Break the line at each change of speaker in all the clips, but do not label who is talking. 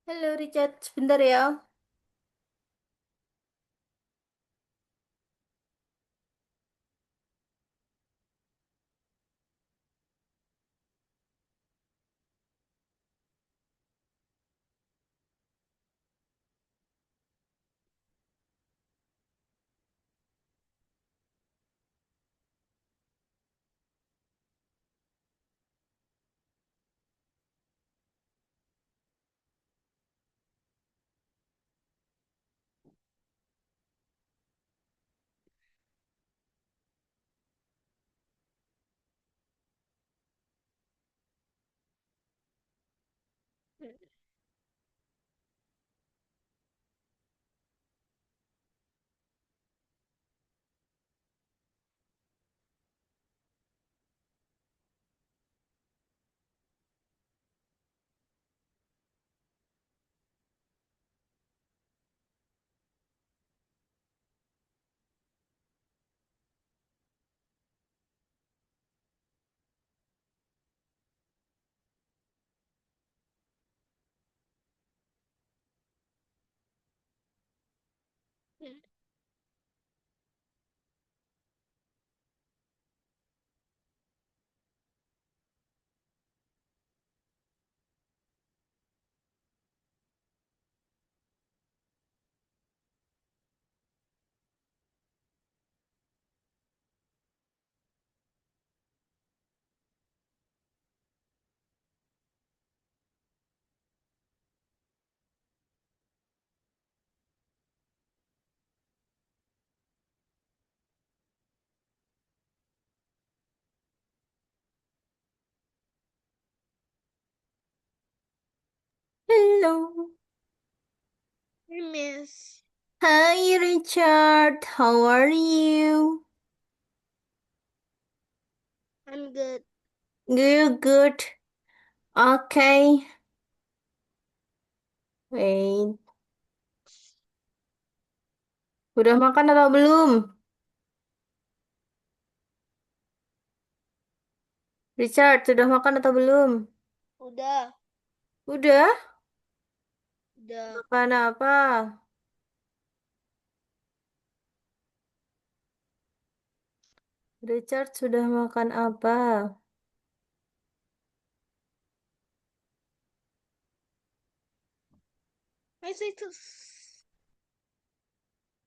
Halo Richard, sebentar ya. Halo.
Hey, Miss.
Hi Richard, how are you?
I'm good.
Good, good. Okay. Wait. Udah makan atau belum? Richard, sudah makan atau belum?
Udah,
Udah?
udah.
Makan apa? Richard sudah makan apa?
I say to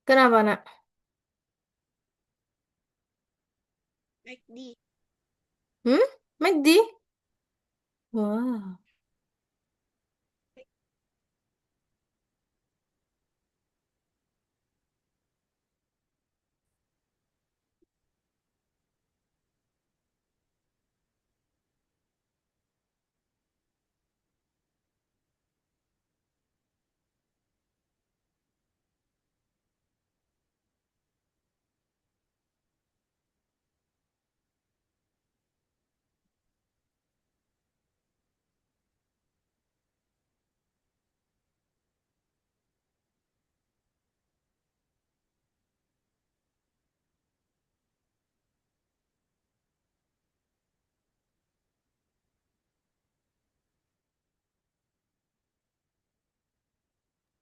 Kenapa, nak?
McD.
Hmm? McD? Wah.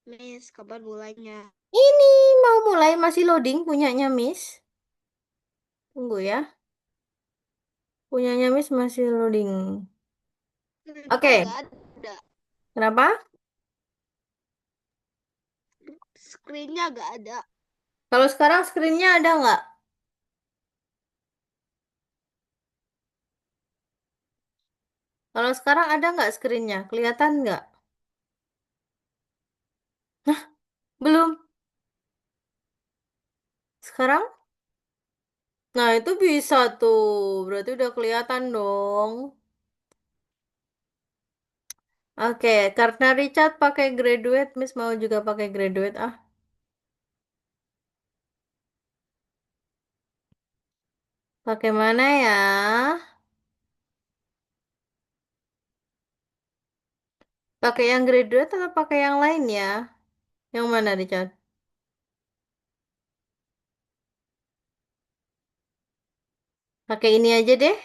Miss, kapan mulainya?
Ini mau mulai masih loading punyanya Miss. Tunggu ya. Punyanya Miss masih loading.
Screen-nya
Oke.
nggak ada.
Kenapa?
Screen-nya nggak ada.
Kalau sekarang screen-nya ada nggak? Kalau sekarang ada nggak screen-nya? Kelihatan nggak? Belum. Sekarang? Nah, itu bisa tuh. Berarti udah kelihatan dong. Oke, karena Richard pakai graduate, Miss mau juga pakai graduate. Ah, pakai mana ya? Pakai yang graduate atau pakai yang lain ya? Yang mana, Richard? Pakai ini aja deh.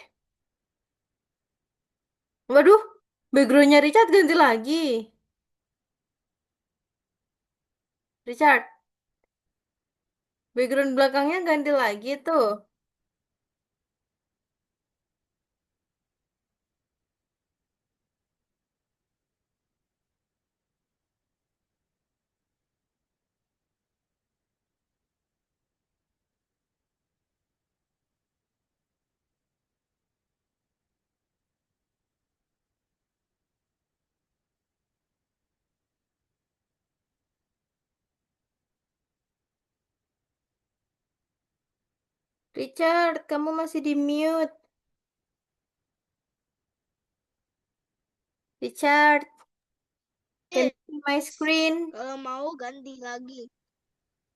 Waduh, backgroundnya Richard ganti lagi. Richard, background belakangnya ganti lagi tuh. Richard, kamu masih di mute. Richard, can you see my
Miss,
screen?
kalau mau ganti lagi.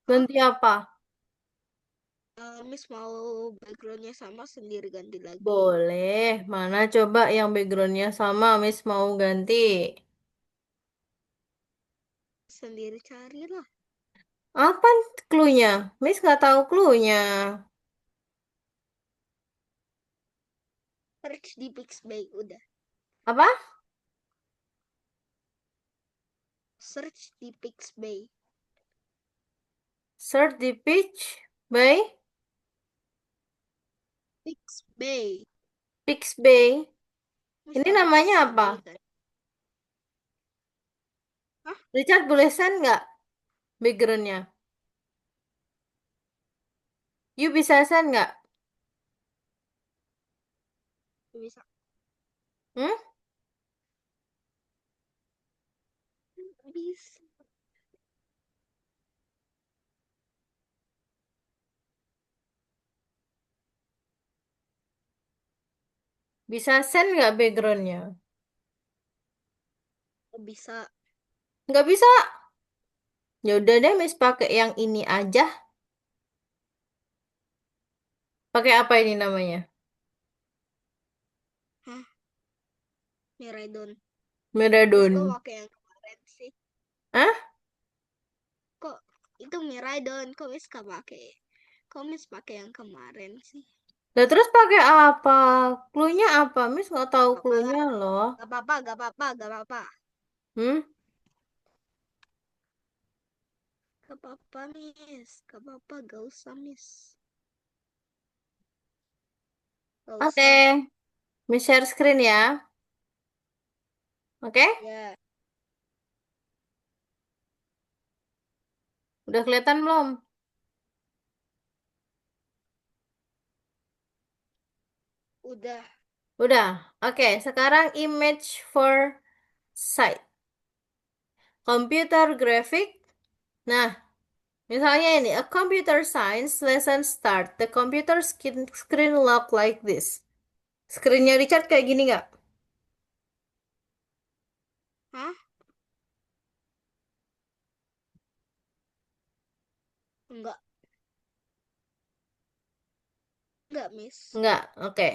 Hah?
Ganti apa?
Miss mau backgroundnya sama sendiri ganti lagi.
Boleh. Mana coba yang backgroundnya sama, Miss mau ganti.
Sendiri carilah.
Apa clue-nya? Miss nggak tahu clue-nya.
Search di Pixabay udah.
Apa?
Search di Pixabay.
Search the pitch by
Pixabay.
Pixbay.
Miss
Ini
pakai
namanya apa?
Pixabay kan? Hah?
Richard boleh send nggak backgroundnya? You bisa send nggak?
Bisa.
Hmm?
Bisa.
Bisa send nggak backgroundnya?
Bisa.
Nggak bisa. Ya udah deh, Miss pakai yang ini aja. Pakai apa ini namanya?
Hah? Miradon. Miss kok
Meradon.
pakai yang kemarin sih?
Hah?
Kok itu Miradon? Kok Miss gak pakai? Kok Miss pakai yang kemarin sih?
Lah terus pakai apa? Cluenya apa? Miss nggak tahu
Gak apa-apa lah.
cluenya loh.
Gak apa-apa, gak apa-apa, gak apa-apa.
Hmm?
Gak apa-apa, Miss. Gak apa-apa, gak usah, Miss. Gak
Oke.
usah.
Miss share screen ya. Oke?
Ya,
Udah kelihatan belum?
udah.
Udah. Oke, sekarang image for site. Computer graphic. Nah, misalnya ini, a computer science lesson start. The computer screen look like this. Screennya Richard kayak gini nggak?
Hah? Enggak. Enggak, Miss.
Nggak. Oke.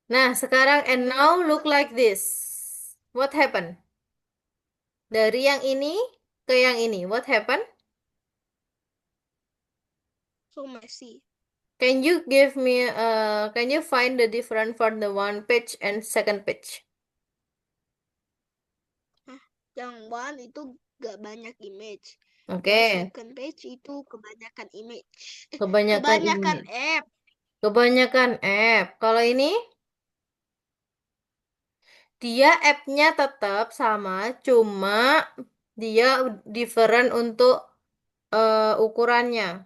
Nah, sekarang and now look
Enggak.
like this. What happened? Dari yang ini ke yang ini. What happened?
So messy.
Can you find the difference for the one page and second page?
Hah? Yang one itu gak banyak image. Yang
Oke,
second page itu kebanyakan image.
kebanyakan
Kebanyakan
image.
app.
Kebanyakan app. Kalau ini, dia app-nya tetap sama, cuma dia different untuk ukurannya,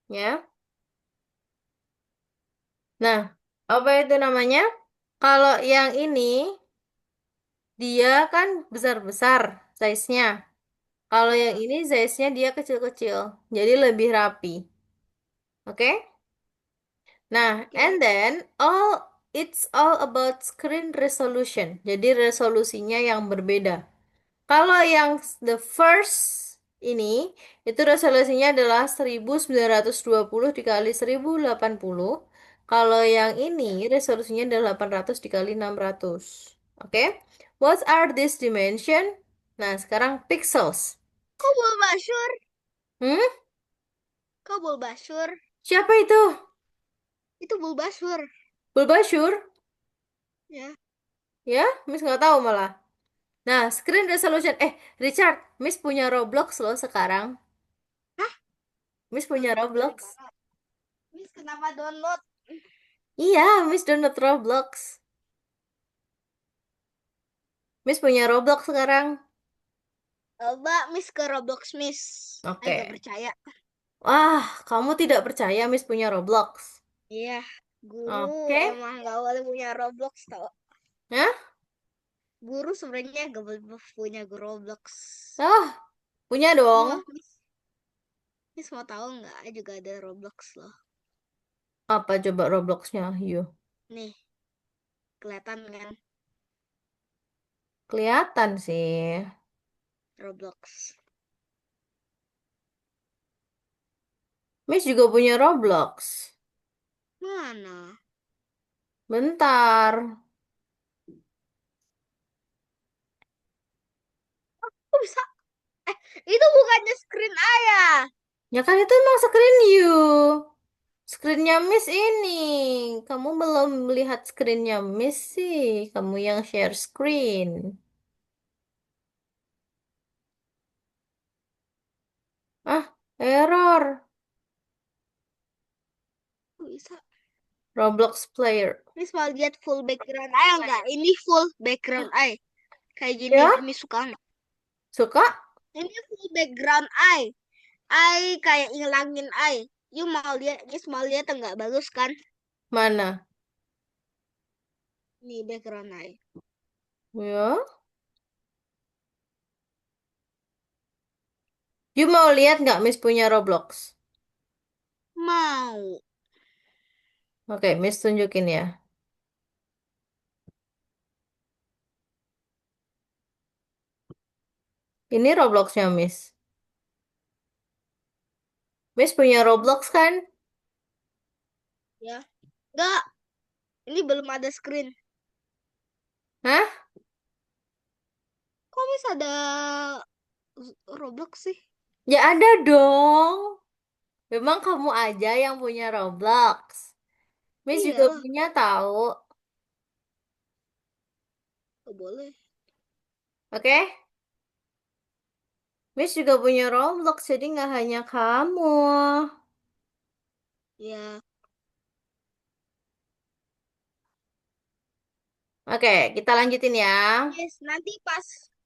ya. Nah, apa itu namanya? Kalau yang ini, dia kan besar-besar size-nya. Kalau yang
Ya,
ini size-nya dia kecil-kecil, jadi lebih rapi. Oke? Nah, and
oke.
then it's all about screen resolution. Jadi resolusinya yang berbeda. Kalau yang the first ini itu resolusinya adalah 1920 dikali 1080. Kalau yang ini resolusinya adalah 800 dikali 600. Oke? What are these dimension? Nah, sekarang pixels.
Kok Bulbasur?
Hmm?
Kok Bulbasur?
Siapa itu?
Itu Bulbasur.
Bulbashur?
Ya,
Ya, Miss nggak tahu malah. Nah, screen resolution. Richard, Miss punya Roblox loh sekarang.
Hah?
Miss punya Roblox.
Miss kenapa download?
Iya, Miss download Roblox. Miss punya Roblox sekarang.
Coba Miss ke Roblox Miss. Saya gak
Oke.
percaya.
Wah, kamu tidak percaya Miss punya Roblox.
Iya, guru
Oke.
emang gak boleh punya Roblox tau.
Hah?
Guru sebenarnya gak boleh punya Roblox.
Oh, punya
Iya,
dong.
Miss mau tahu nggak? Saya juga ada Roblox loh.
Apa coba Robloxnya? Yuk.
Nih, kelihatan kan
Kelihatan sih.
Roblox.
Miss juga punya Roblox.
Mana?
Bentar.
Kok bisa? Eh, itu bukannya screen ayah.
Ya kan itu emang screen you. Screennya Miss ini. Kamu belum melihat screennya Miss sih. Kamu yang share screen. Ah, error.
Kok bisa?
Roblox player.
Miss mau lihat full background ayah nggak? Ini full background ayah. Kayak gini,
Ya,
Miss suka nggak?
suka?
Ini full background ayah. Ayah kayak ngilangin ayah. You mau lihat, Miss mau lihat enggak? Bagus kan?
Mana?
Nih background ayah.
Ya. You mau lihat nggak Miss punya Roblox?
Mau.
Oke, Miss tunjukin ya. Ini Robloxnya Miss. Miss punya Roblox kan?
Ya. Enggak, ini belum ada screen.
Hah?
Kok Miss ada Roblox sih?
Ya ada dong. Memang kamu aja yang punya Roblox. Miss juga
Iya,
punya tahu.
nggak boleh.
Oke? Miss juga punya Roblox, jadi nggak hanya kamu.
Ya,
Oke, kita lanjutin ya.
yes,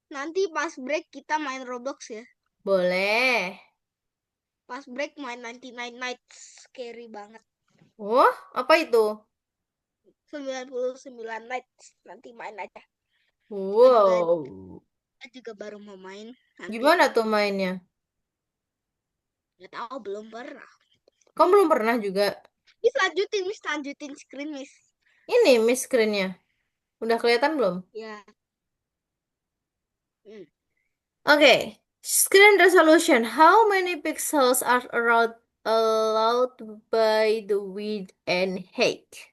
nanti pas break kita main Roblox ya.
Boleh.
Pas break main 99 Nights, scary banget.
Wah, apa itu?
99 Nights, nanti main aja. Kita juga
Wow.
kita juga baru mau main nanti.
Gimana tuh mainnya?
Nggak tahu, belum pernah.
Kamu belum pernah juga?
Miss lanjutin screen Miss.
Ini Miss screen-nya. Udah kelihatan belum?
Ya, hmm.
Oke. Screen resolution. How many pixels are allowed by the width and height?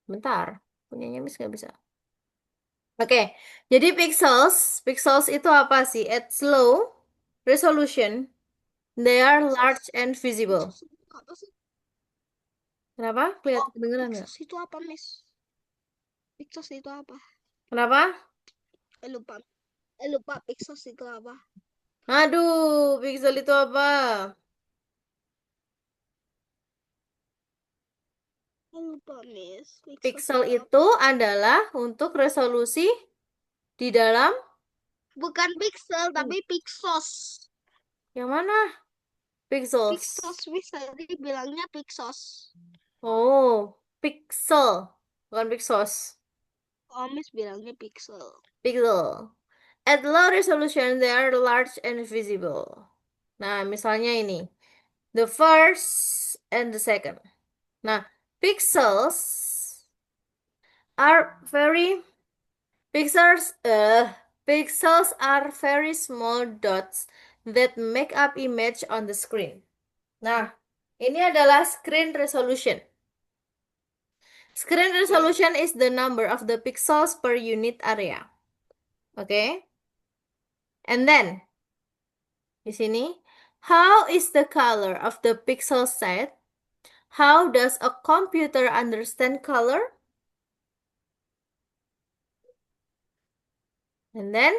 Bentar. Punyanya Miss nggak bisa. Oke, jadi pixels itu apa sih? At low resolution, they are
Pixels,
large and visible.
Pixels itu apa sih?
Kenapa?
Oh,
Kedengeran nggak?
Pixels itu apa Miss? Pixels itu apa?
Kenapa?
Lupa. Lupa Pixels itu apa?
Aduh, pixel itu apa?
Lupa Miss. Pixels
Pixel
itu
itu
apa?
adalah untuk resolusi di dalam
Bukan pixel,
ini.
tapi pixos.
Yang mana? Pixels.
Pixos, Miss tadi bilangnya pixos.
Oh, pixel, bukan pixels.
Oh, Miss bilangnya pixel.
Pixel. At low resolution, they are large and visible. Nah, misalnya ini. The first and the second. Nah, pixels are very pixels pixels are very small dots that make up image on the screen. Nah, ini adalah screen resolution. Screen
Ya,
resolution is the number of the pixels per unit area. Okay? And then di sini, how is the color of the pixel set? How does a computer understand color? And then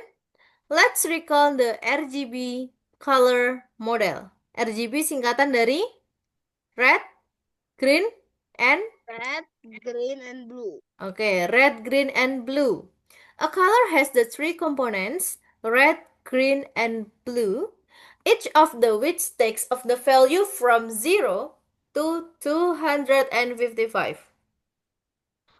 let's recall the RGB color model. RGB singkatan dari red, green, and
Red, green, and blue.
okay, red, green, and blue. A color has the three components, red, green, and blue, each of the which takes of the value from 0 to 255.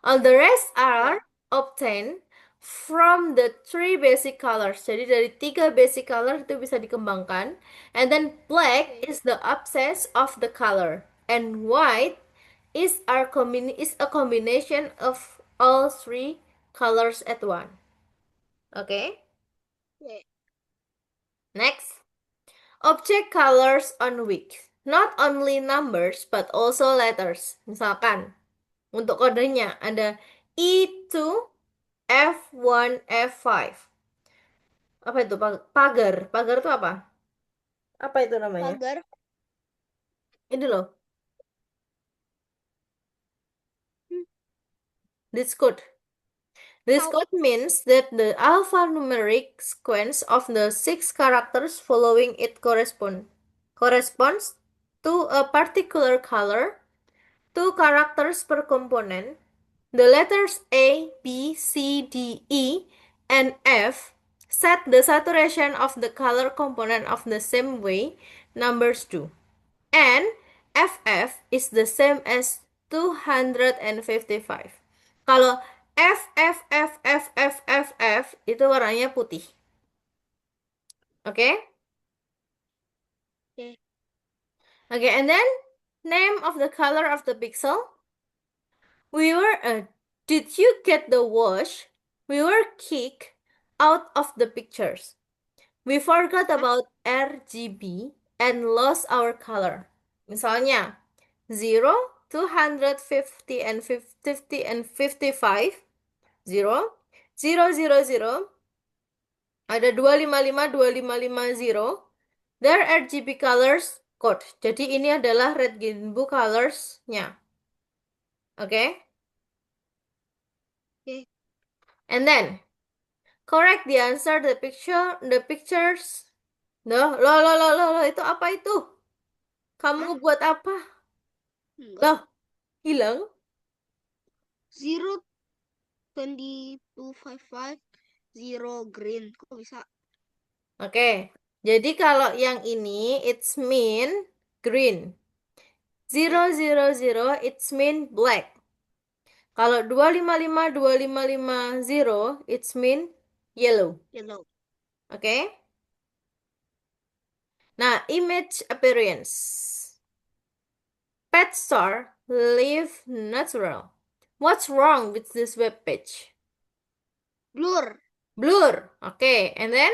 All the rest
Ya.
are obtained from the three basic colors. Jadi dari tiga basic color itu bisa dikembangkan. And then black
Oke.
is the absence of the color. And white is a combination of all three colors at one. Okay?
Oke.
Next. Object colors on wicks. Not only numbers but also letters. Misalkan untuk kodenya ada E2 F1, F5. Apa itu? Pagar. Pagar itu apa? Apa itu namanya?
Pagar.
Ini loh.
Hmm,
This code. This
Tahu.
code means that the alphanumeric sequence of the six characters following it corresponds to a particular color, two characters per component. The letters A, B, C, D, E, and F set the saturation of the color component of the same way numbers do. And FF is the same as 255. Kalau F, F, F, F, F, F, F itu warnanya putih. Oke? Okay?
Oke.
Okay, and then name of the color of the pixel. Did you get the wash? We were kicked out of the pictures. We forgot
Hah?
about RGB and lost our color. Misalnya, 0, 250 and 50 and 55, 0, 0, 0, 0, ada 255, 2550, their RGB colors code. Jadi ini adalah red, green, blue colors-nya. Oke? Okay?
Oke.
And then, correct the answer, the pictures. Loh, itu apa itu?
Hah?
Kamu buat apa?
Enggak.
Loh, hilang?
0, 2255, 0, green. Kok bisa?
Oke. Jadi kalau yang ini, it's mean green.
Ya.
000, it's mean black. Kalau 255, 2550, it's mean yellow.
Yellow.
Oke? Nah, image appearance. Pet store, live natural. What's wrong with this web page?
Blur.
Blur. Oke, and then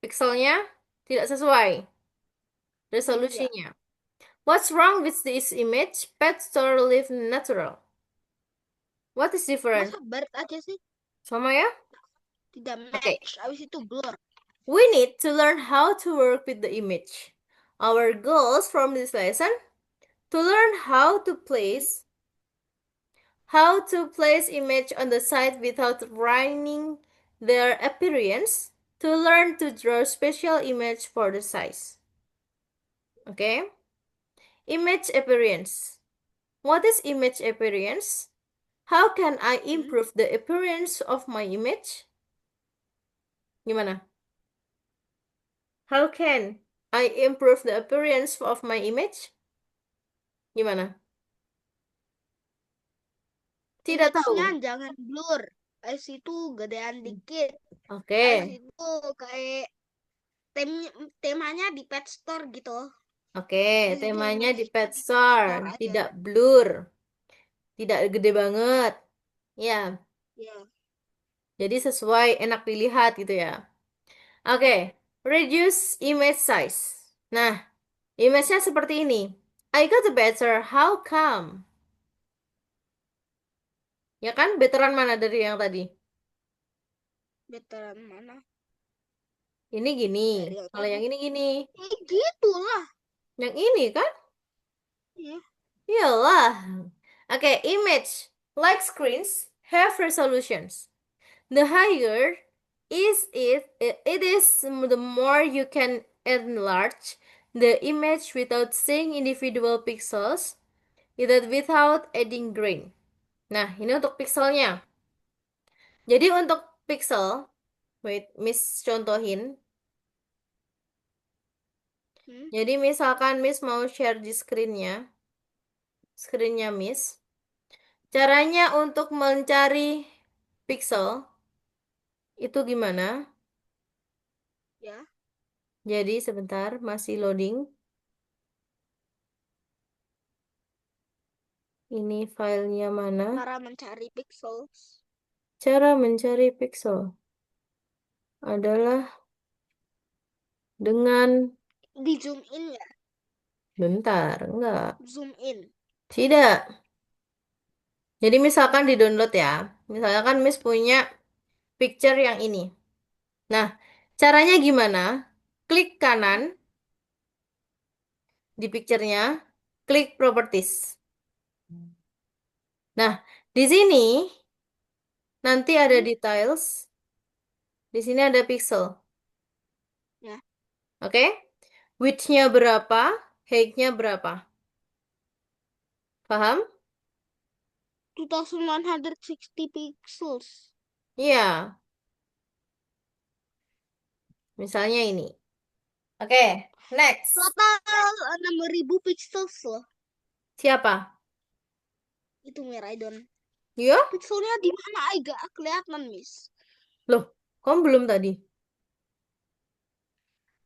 pixelnya tidak sesuai
Iya.
resolusinya. What's wrong with this image? Pet store live natural. What is different?
Masa baret aja sih?
Sama ya?
Tidak
Okay.
match. Abis itu blur.
We need to learn how to work with the image. Our goals from this lesson to learn how to place image on the site without ruining their appearance, to learn to draw special image for the size. Okay? Image appearance. What is image appearance? How can I improve the appearance of my image? Gimana? How can I improve the appearance of my image? Gimana? Tidak
Image-nya
tahu.
jangan blur. Abis itu gedean dikit.
Oke.
Abis itu kayak temanya di pet store gitu.
Oke,
Abis itu
temanya di
image-nya
Pet
di pet
Store,
store aja.
tidak blur, tidak gede banget. Ya,
Ya.
jadi sesuai enak dilihat gitu ya. Oke, reduce image size. Nah, image-nya seperti ini. I got better, how come? Ya kan, betteran mana dari yang tadi?
Veteran mana?
Ini gini,
Dari yang
kalau
tadi.
yang ini gini.
Gitu lah.
Yang ini kan?
Ya.
Iyalah. Oke, image, like screens, have resolutions. The higher it is the more you can enlarge the image without seeing individual pixels, without adding grain. Nah, ini untuk pixelnya. Jadi untuk pixel, wait, Miss contohin. Jadi misalkan Miss mau share di screennya Miss. Caranya untuk mencari pixel itu gimana?
Ya.
Jadi sebentar, masih loading. Ini filenya mana?
Cara mencari pixels.
Cara mencari pixel adalah dengan
Di zoom in ya?
bentar, enggak.
Zoom in.
Tidak. Jadi misalkan di-download ya. Misalkan Miss punya picture yang ini. Nah, caranya gimana? Klik kanan di picture-nya, klik properties. Nah, di sini nanti ada details. Di sini ada pixel.
Ya.
Oke? Width-nya berapa? Height-nya berapa? Paham?
2160 pixels.
Iya. Misalnya ini. Oke, next.
Total 6000 pixels loh.
Siapa?
Itu Miraidon.
Yo?
Pixelnya di mana agak kelihatan, Miss.
Loh, kamu belum tadi?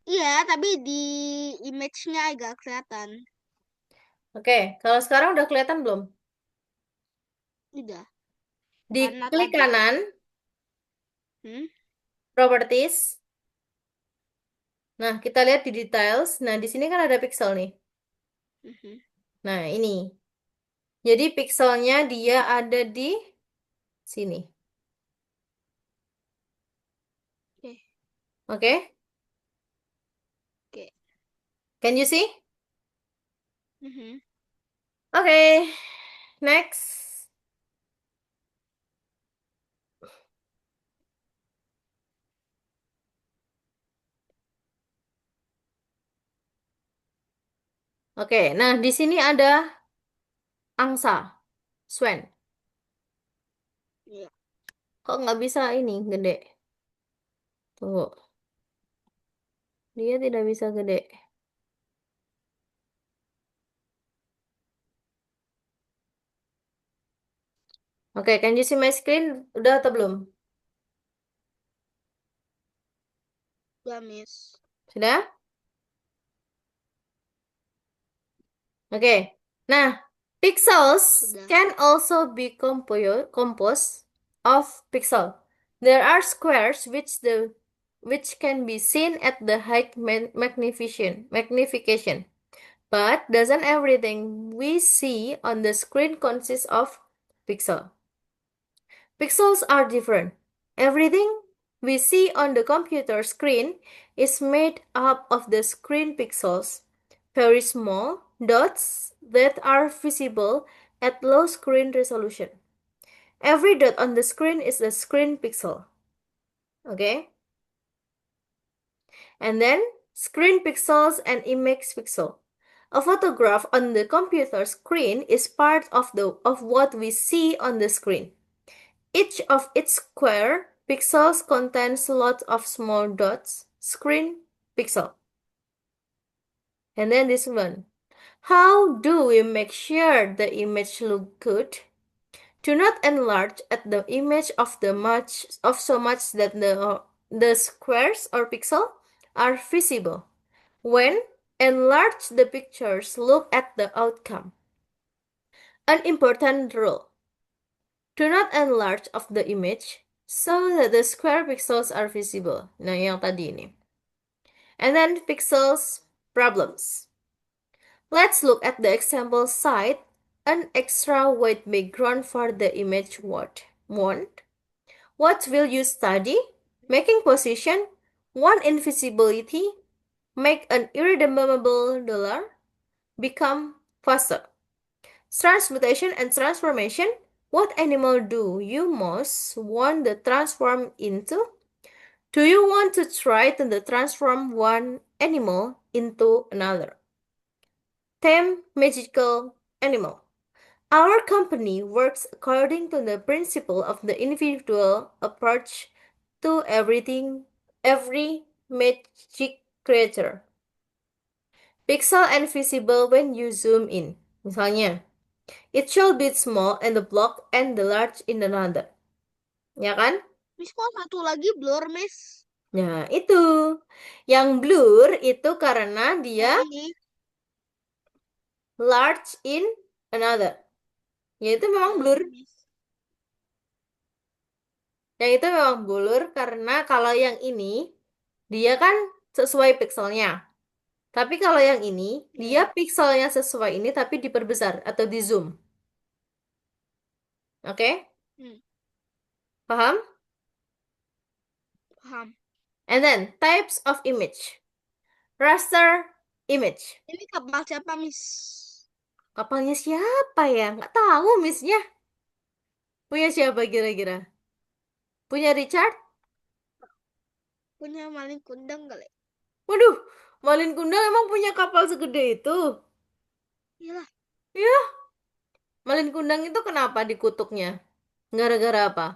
Iya, tapi di image-nya agak kelihatan.
Oke, kalau sekarang udah kelihatan belum?
Udah.
Di
Karena
klik
tadi.
kanan, properties. Nah, kita lihat di details. Nah, di sini kan ada pixel nih. Nah, ini. Jadi pixelnya dia ada di sini.
Oke.
Oke?
Oke.
Can you see?
Mhm.
Oke, next. Oke, nah di sini ada angsa, swan.
Iya.
Kok nggak bisa ini gede? Tunggu, dia tidak bisa gede. Oke, can you see my screen? Udah atau belum?
Udah, Miss.
Sudah? Oke. Nah, pixels
Sudah.
can also be composed of pixel. There are squares which can be seen at the high magnification. But doesn't everything we see on the screen consist of pixel? Pixels are different. Everything we see on the computer screen is made up of the screen pixels, very small dots that are visible at low screen resolution. Every dot on the screen is a screen pixel. Okay? And then screen pixels and image pixel. A photograph on the computer screen is part of what we see on the screen. Each of its square pixels contains lots of small dots, screen pixel. And then this one. How do we make sure the image look good? Do not enlarge at the image of so much that the squares or pixel are visible. When enlarge the pictures, look at the outcome. An important rule. Do not enlarge of the image so that the square pixels are visible. Nah, yang tadi ini. And then pixels problems. Let's look at the example side. An extra white background for the image want. What will you study? Making position. Want invisibility. Make an irredeemable dollar. Become faster. Transmutation and transformation. What animal do you most want to transform into? Do you want to try to transform one animal into another? Theme magical animal. Our company works according to the principle of the individual approach to everything, every magic creature. Pixel and visible when you zoom in. Misalnya, it shall be small and the block and the large in another. Ya kan?
Miss, kok satu lagi blur, Miss?
Nah, itu. Yang blur itu karena dia
Yang ini.
large in another. Ya itu memang
Yang
blur.
ini, Miss.
Yang itu memang blur karena kalau yang ini dia kan sesuai pixelnya. Tapi kalau yang ini dia
Ya.
pixelnya sesuai ini tapi diperbesar atau di zoom. Oke?
Hmm,
Paham?
paham.
And then types of image. Raster image.
Ini kapal siapa, Miss?
Kapalnya siapa ya? Nggak tahu missnya. Punya siapa kira-kira? Punya Richard?
Punya maling kundang kali.
Waduh, Malin Kundang emang punya kapal segede itu?
Iyalah,
Ya, Malin Kundang itu kenapa dikutuknya? Gara-gara apa?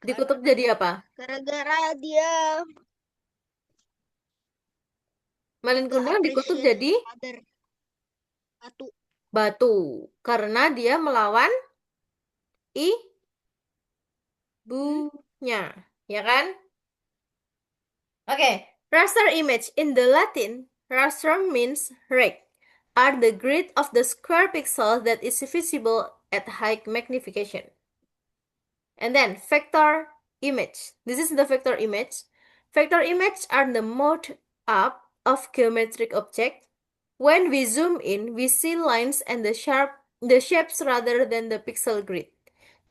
Dikutuk jadi apa?
gara-gara dia
Malin
gak
Kundang dikutuk
appreciate
jadi
his father. Satu.
batu karena dia melawan
Hmm?
ibunya, ya kan? Oke, raster image in the Latin, rastrum means rake, are the grid of the square pixel that is visible at high magnification. And then vector image. This is the vector image. Vector image are the mode up of geometric object. When we zoom in, we see lines and the shapes rather than the pixel grid.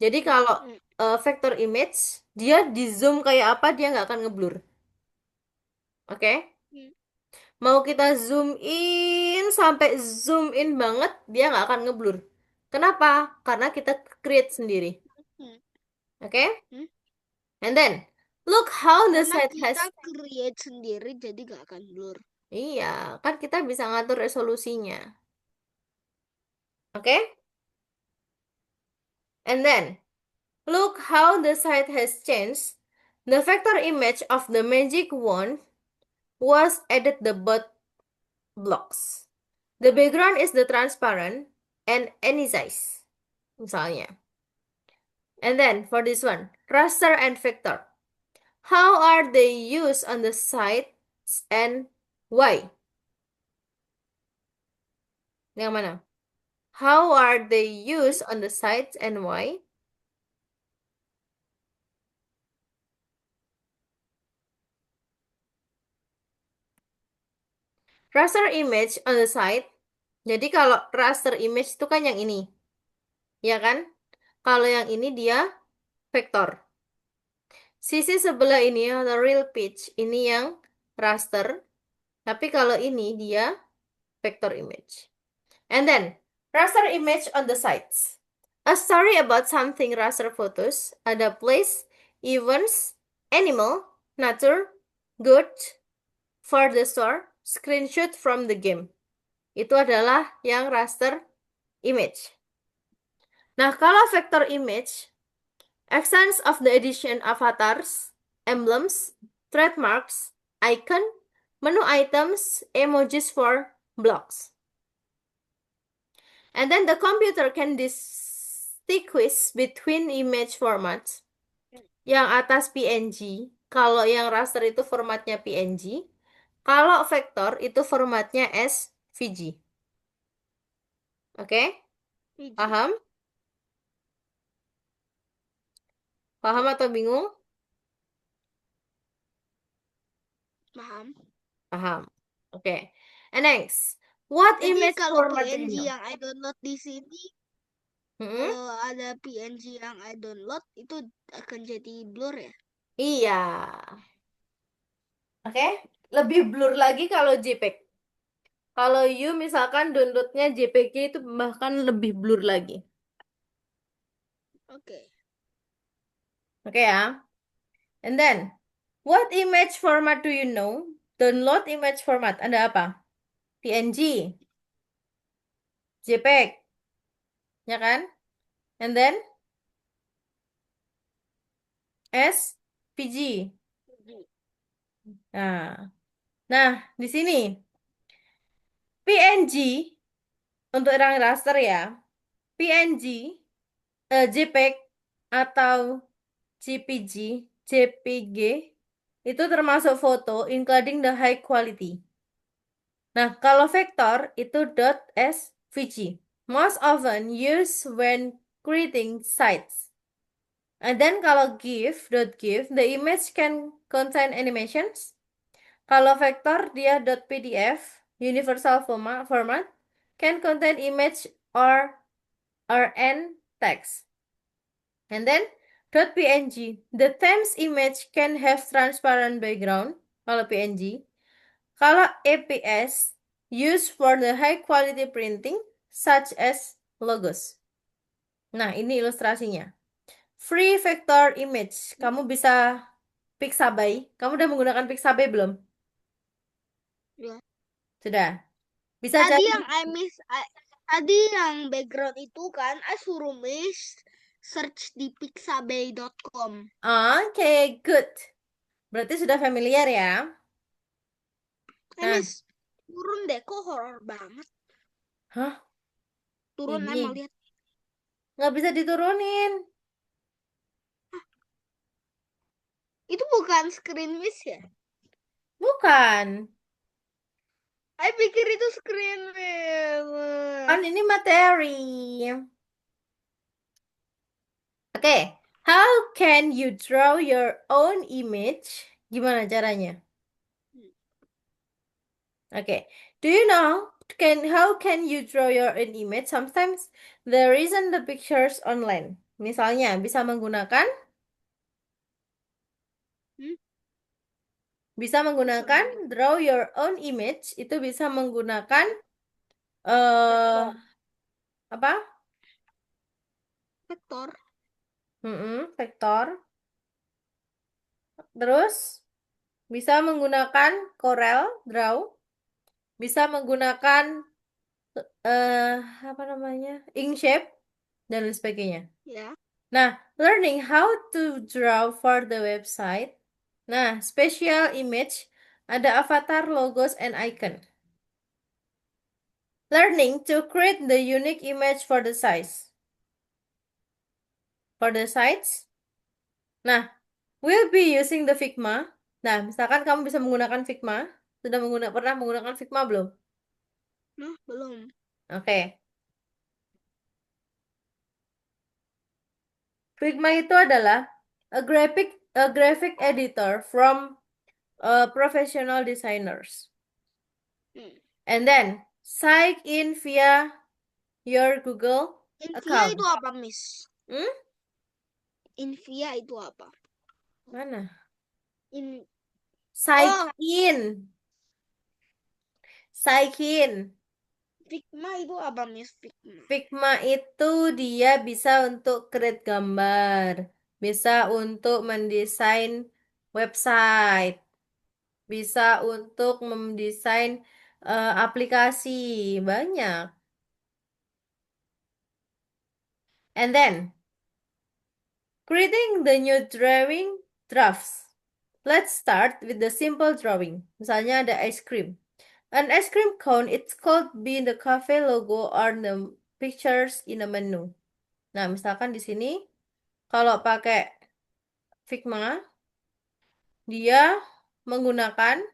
Jadi kalau
Hmm.
vector image, dia di zoom kayak apa dia nggak akan ngeblur. Oke?
Hmm.
Mau kita zoom in sampai zoom in banget, dia nggak akan ngeblur. Kenapa? Karena kita create sendiri.
Hmm.
Oke?
Hmm.
And then, look how the
Karena
site
kita
has...
create sendiri jadi gak akan blur.
Iya, kan kita bisa ngatur resolusinya. Oke? And then, look how the site has changed. The vector image of the magic wand was added the both blocks. The background is the transparent and any size. Misalnya. And then, for this one, raster and vector. How are they used on the sites and why? Yang mana? How are they
Hmm?
used on the sites and why? Raster image on the site. Jadi kalau raster image itu kan yang ini, ya kan? Kalau yang ini dia vektor. Sisi sebelah ini atau real pitch ini yang raster. Tapi kalau ini dia vector image. And then raster image on the sites. A story about something raster photos. Ada place, events, animal, nature, good, for the store, screenshot from the game. Itu adalah yang raster image. Nah, kalau vector image, essence of the edition avatars, emblems, trademarks, icon, menu items, emojis for blocks. And then the computer can distinguish between image formats. Yang atas PNG, kalau yang raster itu formatnya PNG, kalau vektor itu formatnya SVG. Oke?
Biji.
Paham? Paham
Ya,
atau bingung?
paham.
Paham. Oke. And next, what
Jadi
image
kalau
format do you
PNG
know?
yang I download di sini,
Hmm?
kalau ada PNG yang I download itu akan jadi blur ya?
Iya. Oke. Lebih blur lagi kalau JPEG. Kalau you misalkan downloadnya JPG itu bahkan lebih blur lagi.
Oke.
Oke ya. And then, what image format do you know? Download image format. Ada apa? PNG, JPEG, ya kan? And then, SVG. Nah, nah di sini PNG untuk yang raster ya. PNG, JPEG atau JPG, JPG itu termasuk foto including the high quality. Nah, kalau vektor itu .svg. Most often used when creating sites. And then kalau .gif, the image can contain animations. Kalau vektor dia .pdf, universal format, can contain image or RN text. And then .png, the theme's image can have transparent background. Kalau PNG. Kalau APS, used for the high quality printing, such as logos. Nah, ini ilustrasinya. Free vector image. Kamu bisa Pixabay. Kamu udah menggunakan Pixabay belum?
Ya.
Sudah. Bisa
Tadi
cari.
yang tadi yang background itu kan I suruh miss search di pixabay.com.
Oke, good. Berarti sudah familiar ya. Nah,
Miss turun deh kok horor banget.
hah?
Turun mau
Ini
lihat.
nggak bisa diturunin.
Itu bukan screen miss ya?
Bukan.
I pikir itu screen
Kan
miss.
ini materi. Oke, how can you draw your own image? Gimana caranya? Oke, do you know how can you draw your own image? Sometimes there isn't the pictures online. Misalnya bisa menggunakan
Hmm?
bisa menggunakan draw your own image itu bisa menggunakan eh
Vektor.
apa?
Vektor.
Vektor. Terus bisa menggunakan Corel Draw, bisa menggunakan eh apa namanya? Inkscape dan lain sebagainya.
Ya.
Nah, learning how to draw for the website. Nah, special image ada avatar, logos, and icon. Learning to create the unique image for the size. For the sites. Nah, we'll be using the Figma. Nah, misalkan kamu bisa menggunakan Figma. Pernah menggunakan Figma belum?
Nah, belum.
Oke. Figma itu adalah a graphic editor from professional designers.
Hmm.
And then sign in via your Google
Invia
account.
itu apa, Miss?
Hmm?
Invia itu apa?
Mana?
In
Sign
Oh,
in. Sign in.
Figma itu apa, Miss? Figma.
Figma itu dia bisa untuk create gambar, bisa untuk mendesain website, bisa untuk mendesain aplikasi, banyak. And then creating the new drawing drafts. Let's start with the simple drawing. Misalnya ada ice cream. An ice cream cone, it's called be in the cafe logo or the pictures in a menu. Nah, misalkan di sini kalau pakai Figma, dia menggunakan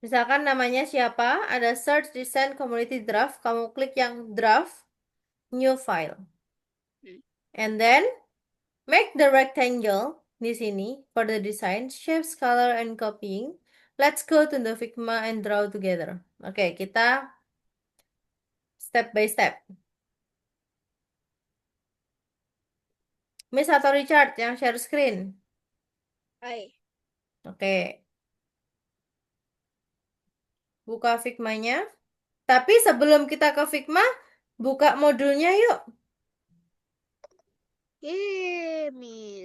misalkan namanya siapa, ada search design community draft, kamu klik yang draft, new file.
Hmm.
And then make the rectangle di sini for the design, shapes, color, and copying. Let's go to the Figma and draw together. Oke, kita step by step. Miss atau Richard yang share screen.
Hai.
Oke, buka Figma-nya. Tapi sebelum kita ke Figma, buka modulnya yuk.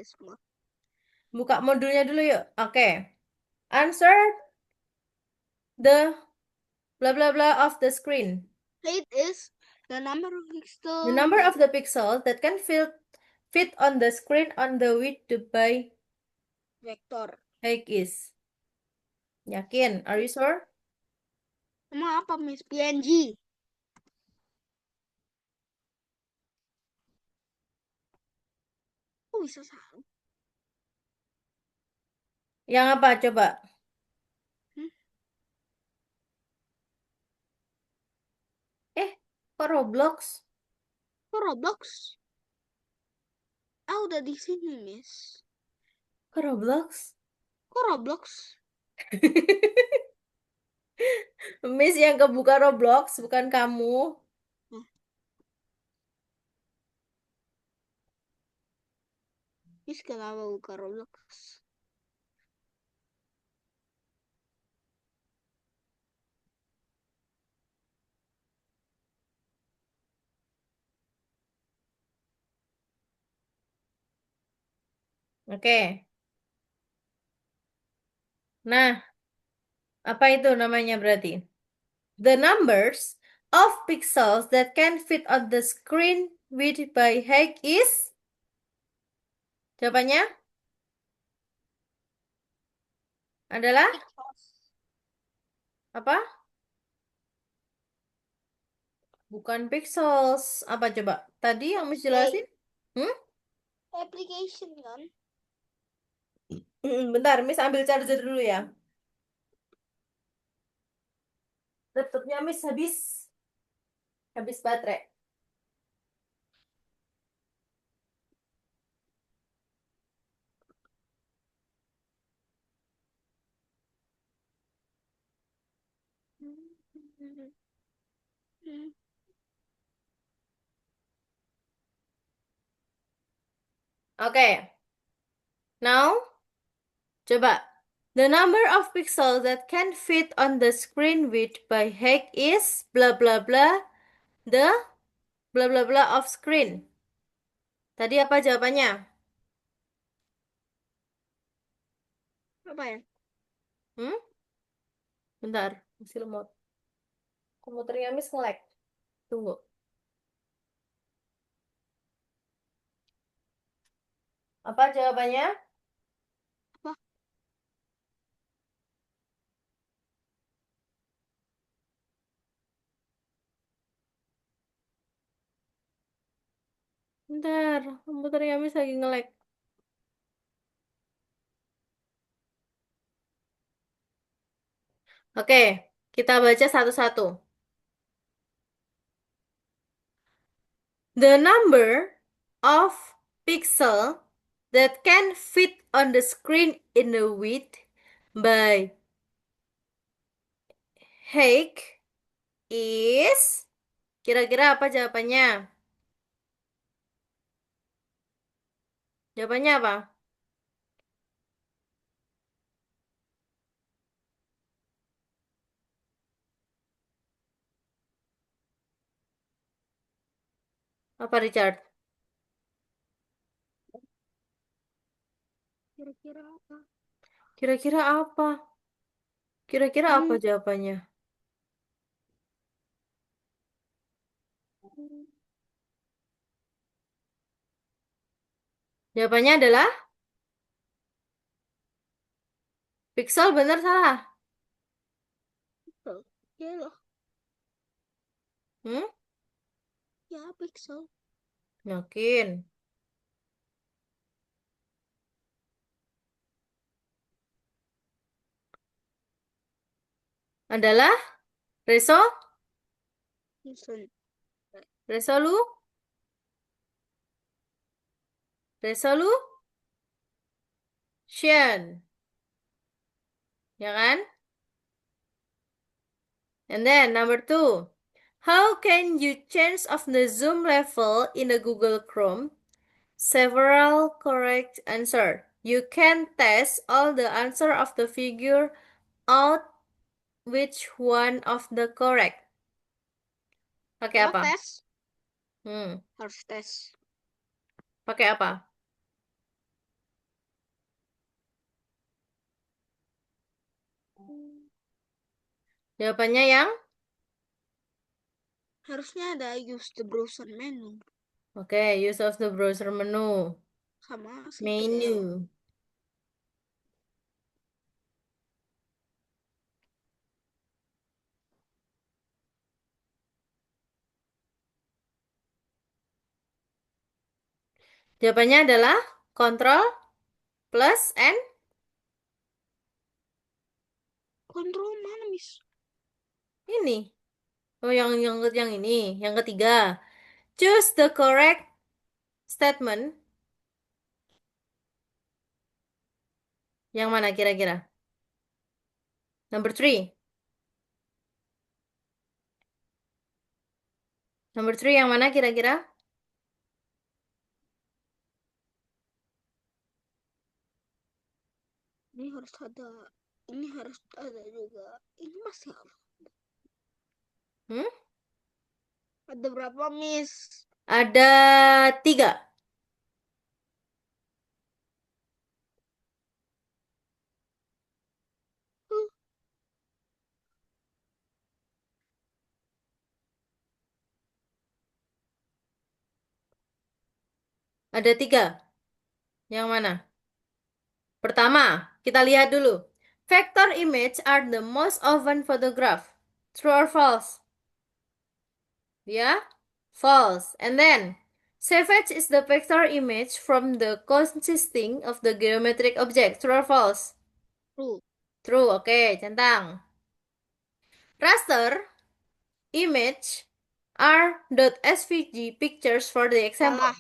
semua.
Buka modulnya dulu yuk. Oke. Answer the blah blah blah of the screen.
Height is the number of
The
pixels
number
that
of the pixels that can fit on the screen on the width by
vector.
height is. Yakin? Are you sure?
Emang apa Miss? PNG. Kok bisa salah?
Yang apa? Coba.
Hmm?
Kok Roblox?
Kok Roblox? Ah, udah di sini, Miss.
Kok Roblox?
Kok Roblox?
Miss yang kebuka Roblox, bukan kamu.
Nah, Miss kenapa buka Roblox?
Oke. Nah, apa itu namanya berarti? The numbers of pixels that can fit on the screen width by height is? Jawabannya adalah
Pixels.
apa? Bukan pixels. Apa coba? Tadi yang Miss
Hey,
jelasin? Hmm?
application kan?
Bentar, Miss ambil charger dulu ya. Laptopnya Miss habis baterai. Oke, now coba. The number of pixels that can fit on the screen width by height is blah blah blah the blah blah blah of screen. Tadi apa jawabannya?
Apa ya?
Hmm? Bentar, masih lemot. Komputernya Miss nge-lag. Tunggu. Apa jawabannya?
Apa?
Bentar, komputernya Miss lagi nge-lag. Oke, kita baca satu-satu. The number of pixel that can fit on the screen in the width by height is, kira-kira apa jawabannya? Jawabannya apa? Apa Richard?
Kira-kira apa?
Kira-kira apa? Kira-kira apa
Hmm.
jawabannya? Jawabannya adalah pixel, benar salah?
Pixel. Ya loh.
Hmm?
Ya, pixel.
Yakin? Adalah reso?
Pixel.
Resolu? Resolution. Ya kan? And then number 2. How can you change of the zoom level in a Google Chrome? Several correct answer. You can test all the answer of the figure out which one of the correct. Pakai
Oh,
apa?
tes.
Hmm,
Harus tes.
pakai apa? Jawabannya yang
Harusnya ada use the browser menu
oke, use of the browser menu.
sama si PL.
Menu. Jawabannya adalah Control plus N.
Kontrol mana, Miss?
Ini. Oh, yang ini, yang ketiga. Choose the correct statement. Yang mana kira-kira? Number three. Number three yang mana kira-kira?
Ini harus ada. Ini harus ada juga. Ini masih apa?
Hmm?
Ada berapa, Miss?
Ada tiga.
Huh,
Ada tiga. Yang mana? Pertama, kita lihat dulu. Vector image are the most often photographed. True or false? Ya, false. And then, savage is the vector image from the consisting of the geometric object. True or false?
true.
True, oke, centang. Raster image are .svg pictures for the example.
Salah.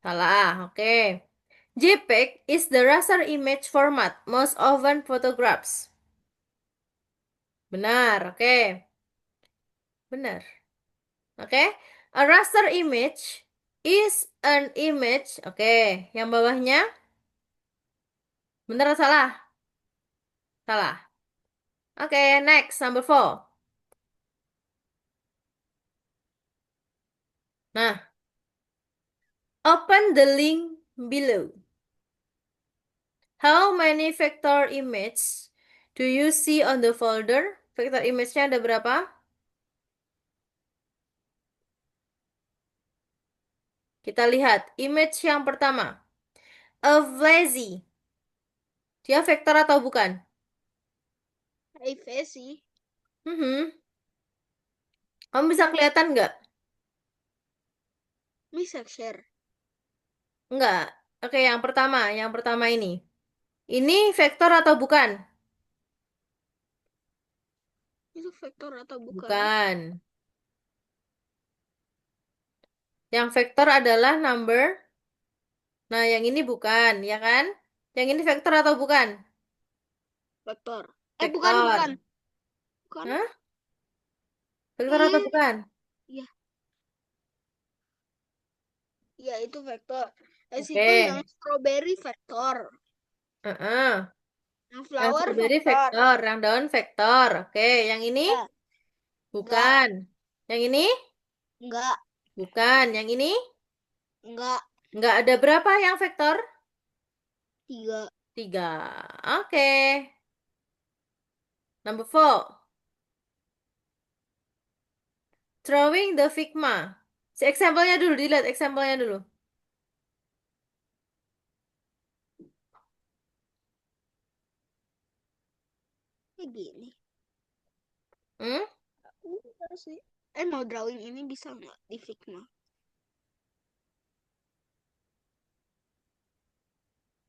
Salah, oke. JPEG is the raster image format most often photographs. Benar, oke. Benar. Oke. A raster image is an image. Oke, yang bawahnya benar atau salah? Salah. Oke, next number four. Nah, open the link below. How many vector image do you see on the folder? Vector image-nya ada berapa? Kita lihat image yang pertama. A lazy. Dia vektor atau bukan?
Privacy.
Mhm. Kamu bisa kelihatan nggak?
Bisa share.
Nggak. Oke, yang pertama ini. Ini vektor atau bukan?
Itu vektor atau bukan?
Bukan. Yang vektor adalah number. Nah, yang ini bukan, ya kan? Yang ini vektor atau bukan?
Vektor. Bukan, bukan.
Vektor.
Bukan.
Hah? Vektor atau
Ih,
bukan?
iya, iya itu vektor. Situ yang
Oke.
strawberry vektor.
Heeh.
Yang
Yang
flower
strawberry
vektor.
vektor, yang daun vektor. Oke, yang ini
Ya, enggak,
bukan. Yang ini
enggak,
bukan. Yang ini
enggak.
nggak ada berapa yang vektor?
3.
Tiga. Oke. Number four. Drawing the Figma. Si example-nya dulu, dilihat example-nya dulu.
Kayak gini.
Hmm?
Udah sih. Mau drawing ini bisa nggak di Figma?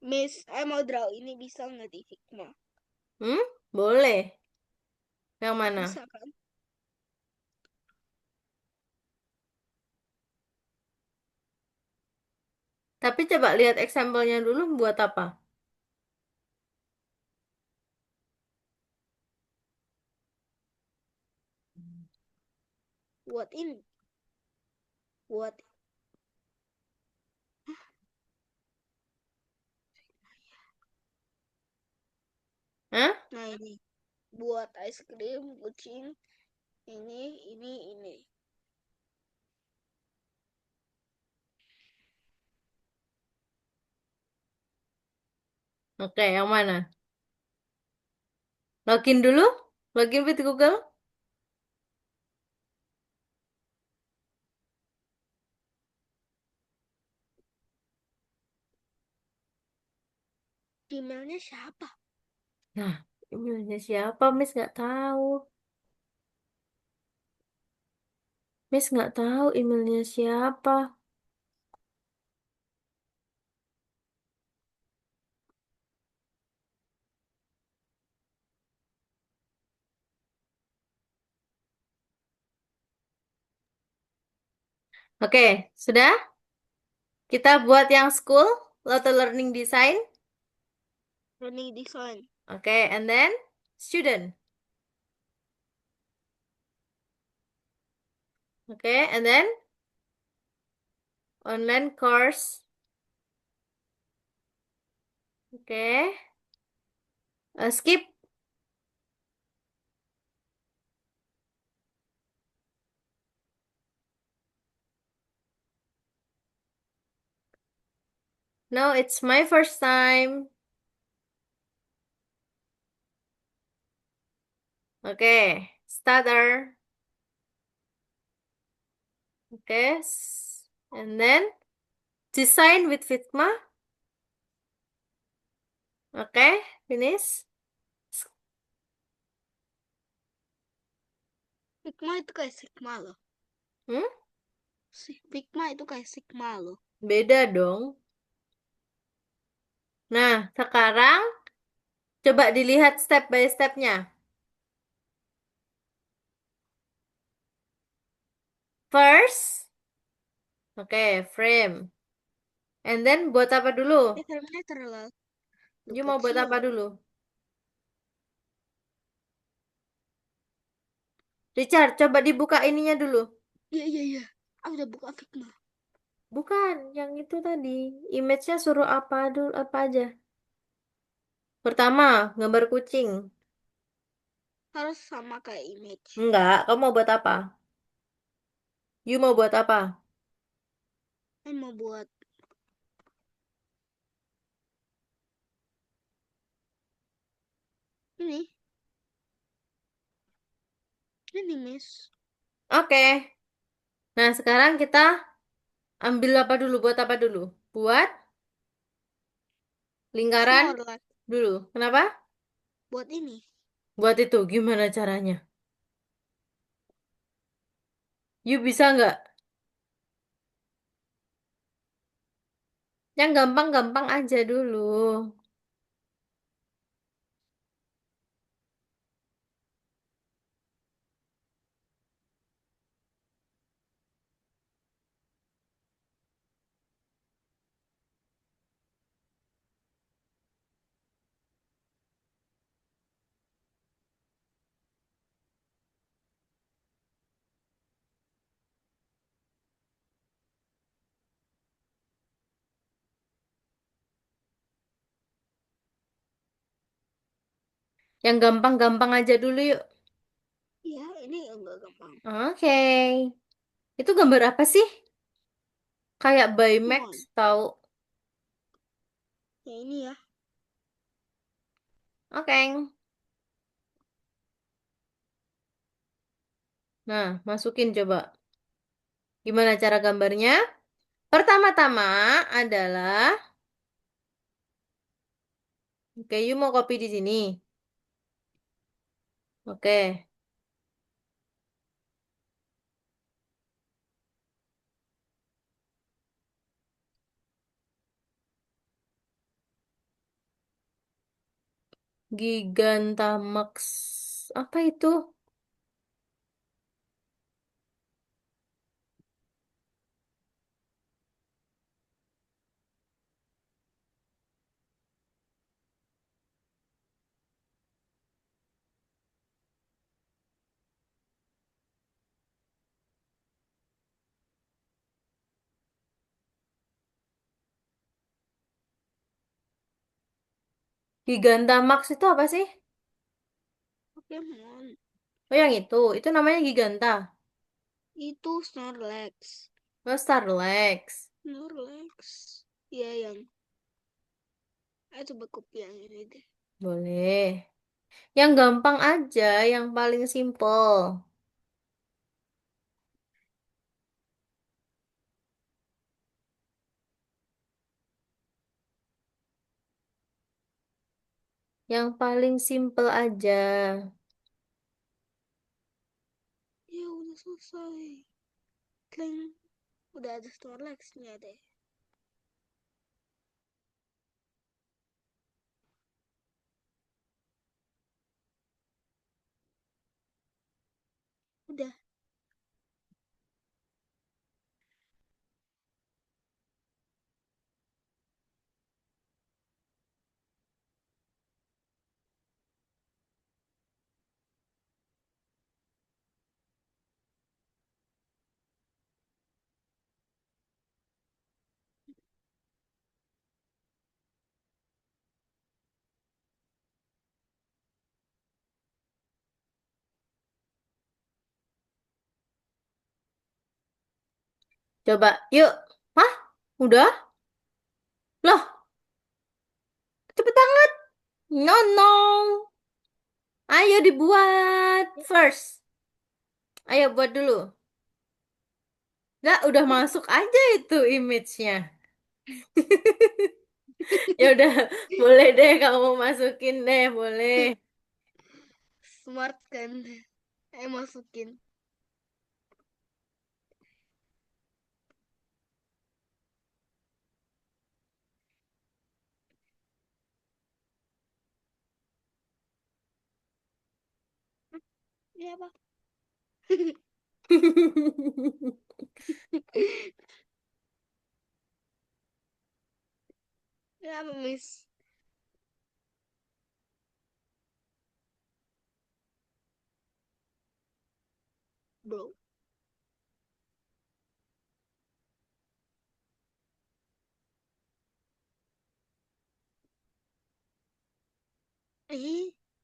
Miss, mau draw ini bisa nggak di Figma?
Hmm? Boleh. Yang mana?
Bisa kan?
Tapi coba lihat example-nya dulu buat apa?
Buat ini. Buat.
Hah?
Nah ini. Buat es krim, kucing. Ini.
Oke, yang mana? Login dulu? Login with Google?
Emailnya siapa?
Nah, emailnya siapa? Miss nggak tahu. Miss nggak tahu emailnya siapa. Oke, sudah? Kita buat yang school, Lotte Learning Design.
Learning design.
Oke, and then student. Oke, and then online course. Oke, skip. No, it's my first time. Oke, starter. Oke, and then design with Figma. Oke, finish.
Figma itu kayak Sigma loh.
Hmm?
Figma itu kayak Sigma loh.
Beda dong. Nah, sekarang coba dilihat step by stepnya. First, oke, frame. And then buat apa dulu?
Filmnya terlalu
You mau buat
kecil.
apa dulu? Richard, coba dibuka ininya dulu.
Iya, iya, iya. Aku udah buka Figma.
Bukan, yang itu tadi. Image-nya suruh apa dulu, apa aja? Pertama, gambar kucing.
Harus sama kayak image.
Enggak, kamu mau buat apa? You mau buat apa?
Saya mau buat ini. Ini, Miss.
Oke. Nah, sekarang kita ambil apa dulu? Buat apa dulu? Buat lingkaran
Snorlax.
dulu. Kenapa?
Buat ini.
Buat itu, gimana caranya? You bisa nggak? Yang gampang-gampang aja dulu. Yang gampang-gampang aja dulu yuk.
Ya, ini enggak gampang.
Oke. Itu gambar apa sih? Kayak Baymax
Pokemon.
tahu.
Ya, ini ya.
Oke. Nah, masukin coba. Gimana cara gambarnya? Pertama-tama adalah, oke, you mau copy di sini. Oke. Gigantamax. Apa itu? Gigantamax itu apa sih?
Pokemon.
Oh, yang itu. Itu namanya Giganta.
Itu Snorlax.
Oh, Starlex.
Snorlax. Iya, yang. Ayo coba copy yang ini deh.
Boleh. Yang gampang aja, yang paling simple. Yang paling simple aja.
Ya udah selesai. Kling. Udah ada Snorlax-nya deh. Udah.
Coba, yuk. Hah? Udah? Loh, cepet banget. No, no. Ayo dibuat
Ya.
first. Ayo buat dulu. Nggak, udah masuk aja itu image-nya. Ya udah, boleh deh kamu masukin deh, boleh.
Smart kan. Masukin. Ya apa? Ya apa, Miss? Bro.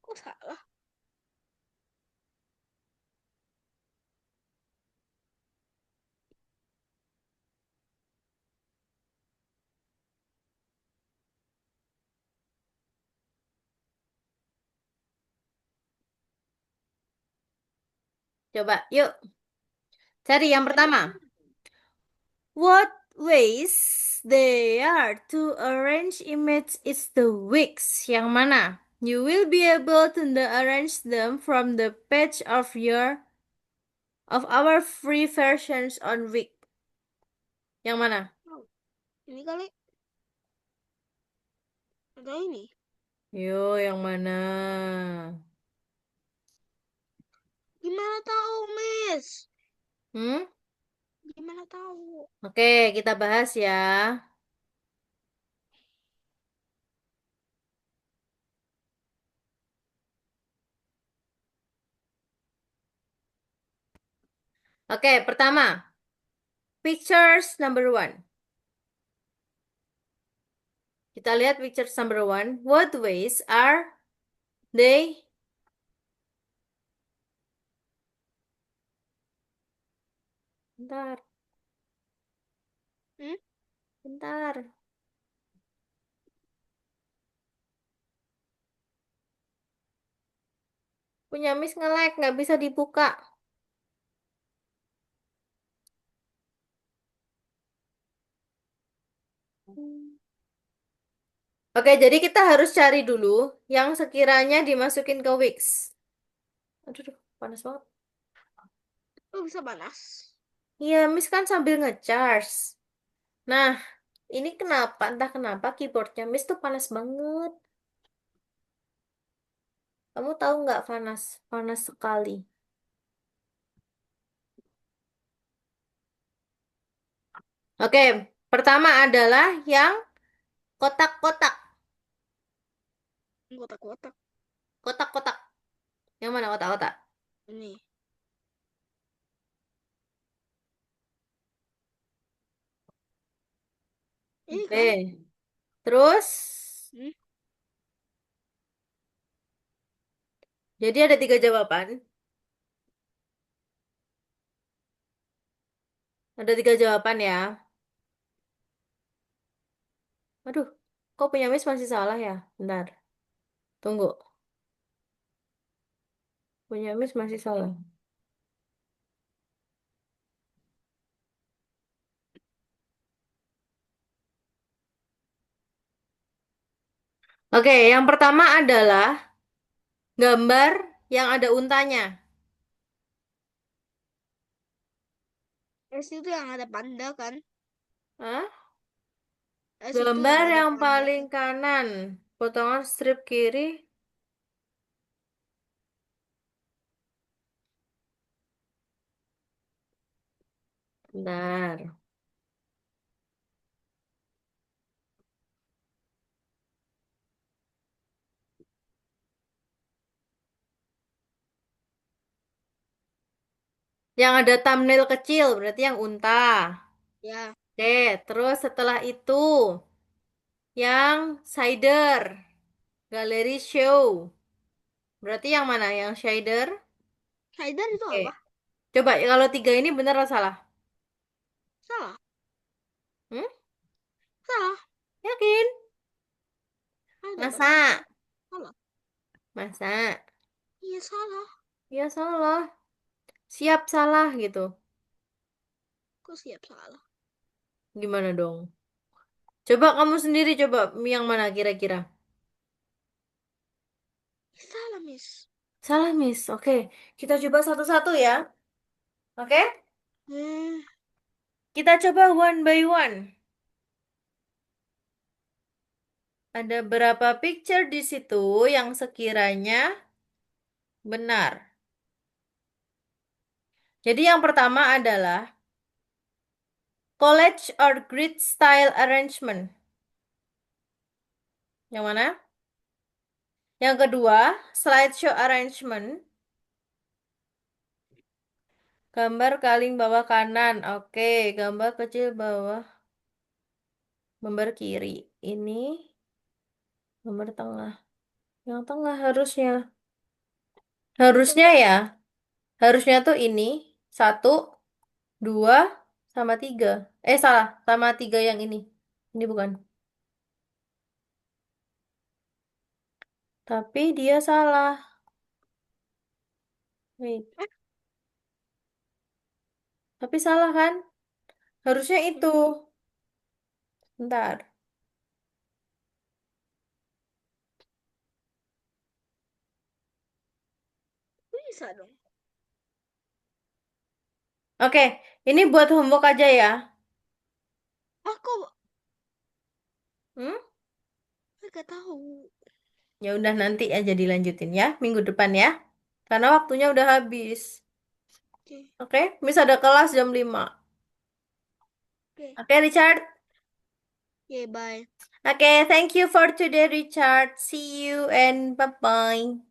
Kok salah?
Coba, yuk. Cari yang
Tadi
pertama. What ways they are to arrange image is the weeks. Yang mana? You will be able to arrange them from the page of our free versions on Wix. Yang mana?
oh, ini kali atau ini?
Yo, yang mana?
Gimana tahu, Miss?
Hmm?
Gimana tahu?
Oke, kita bahas ya. Oke, pertama, pictures number one. Kita lihat pictures number one. What ways are they? Bentar,
Hmm?
bentar. Punya Miss nge-lag, nggak bisa dibuka. Oke, jadi kita harus cari dulu yang sekiranya dimasukin ke Wix. Aduh, duh, panas banget.
Kok bisa panas?
Iya, Miss kan sambil nge-charge. Nah, ini kenapa? Entah kenapa keyboardnya Miss tuh panas banget. Kamu tahu nggak panas? Panas sekali. Oke, pertama adalah yang kotak-kotak.
Kotak-kotak.
Kotak-kotak. Yang mana kotak-kotak?
Ini. Ini kan?
Oke. Terus,
Hmm?
jadi ada tiga jawaban. Ada tiga jawaban ya. Aduh, kok punya Miss masih salah ya? Bentar, tunggu. Punya Miss masih salah. Oke, yang pertama adalah gambar yang ada untanya.
S itu yang ada panda kan?
Hah?
S itu yang
Gambar
ada
yang
panda
paling
kan?
kanan. Potongan strip kiri. Bentar. Yang ada thumbnail kecil berarti yang unta.
Ya,
Oke, terus setelah itu yang shader, galeri show. Berarti yang mana? Yang shader?
Haidar itu
Oke.
apa?
Coba kalau tiga ini bener atau salah?
Salah,
Hmm?
salah.
Yakin?
Ada pasti
Masa?
salah. Salah.
Masa?
Iya salah.
Ya salah. Siap salah gitu.
Kok siap salah?
Gimana dong? Coba kamu sendiri coba yang mana kira-kira?
Salah, Miss.
Salah, Miss. Oke, kita coba satu-satu ya. Oke?
Hmm,
Kita coba one by one. Ada berapa picture di situ yang sekiranya benar? Jadi yang pertama adalah college or grid style arrangement. Yang mana? Yang kedua, slideshow arrangement. Gambar kaling bawah kanan. Oke, gambar kecil bawah, gambar kiri. Ini gambar tengah. Yang tengah harusnya. Harusnya
tengah.
ya. Harusnya tuh ini. Satu, dua, sama tiga. Salah. Sama tiga yang ini. Ini bukan. Tapi dia salah. Wait.
Eh,
Tapi salah kan? Harusnya itu.
hmm,
Bentar.
bisa dong.
Oke. Ini buat homework aja ya.
Aku
Hmm?
nggak tahu.
Ya udah nanti aja dilanjutin ya. Minggu depan ya. Karena waktunya udah habis.
Oke,
Oke. Miss ada kelas jam 5.
oke.
Oke, Richard.
Oke, bye.
Okay, thank you for today, Richard. See you and bye-bye.